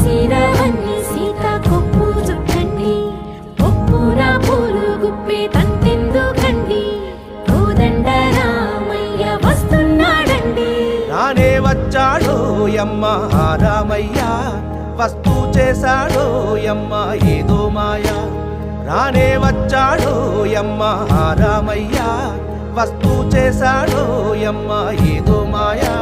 సిరవన్ని సీత కొప్పు చుట్టండి ఒప్పున పూలు గుప్పే తంతెందుకండి కోదండ రామయ్య వస్తున్నాడండి రానే వచ్చాడో యమ్మ ఆ రామయ్య వస్తూ చేశాడో యమ్మ ఏదో మాయా రానే వచ్చాడో యమ్మ ఆ రామయ్య వస్తూ చేశాడో యమ్మ ఏదో మాయా